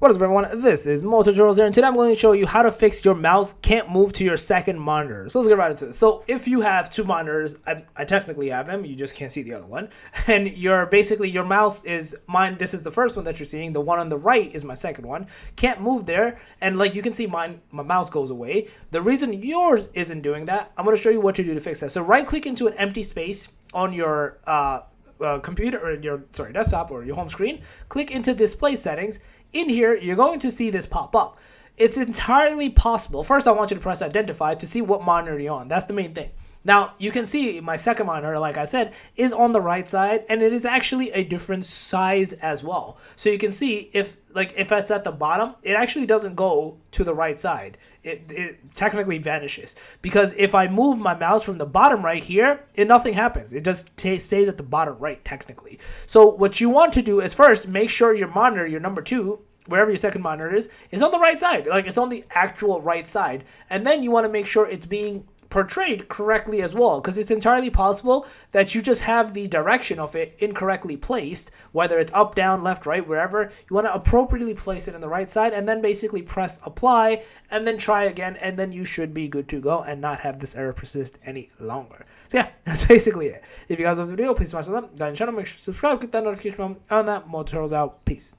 What is up, everyone? This is Mototutorials here, and today I'm going to show you how to fix your mouse can't move to your second monitor. So let's get right into it. So if you have two monitors, I technically have them, you just can't see the other one, and your mouse is mine. This is the first one that you're seeing. The one on the right is my second one. Can't move there, and like you can see, my mouse goes away. The reason yours isn't doing that, I'm going to show you what to do to fix that. So right click into an empty space on your computer or your desktop or your home screen. Click into display settings. In here, you're going to see this pop up. It's entirely possible. First, I want you to press identify to see what monitor you're on. That's the main thing. Now, you can see my second monitor, like I said, is on the right side, and it is actually a different size as well. So you can see if it's at the bottom, it actually doesn't go to the right side. It technically vanishes. Because if I move my mouse from the bottom right here, nothing happens. It just stays at the bottom right, technically. So what you want to do is first make sure your monitor, your number 2, wherever your second monitor is on the right side. Like, it's on the actual right side. And then you want to make sure it's being portrayed correctly as well, because it's entirely possible that you just have the direction of it incorrectly placed, whether it's up, down, left, right, wherever. You want to appropriately place it on the right side, and then basically press apply, and then try again, and then you should be good to go and not have this error persist any longer. So yeah, that's basically it. If you guys love the video, please smash the like, guys, channel, make sure to subscribe, click that notification bell on that. Mototutorials out. Peace.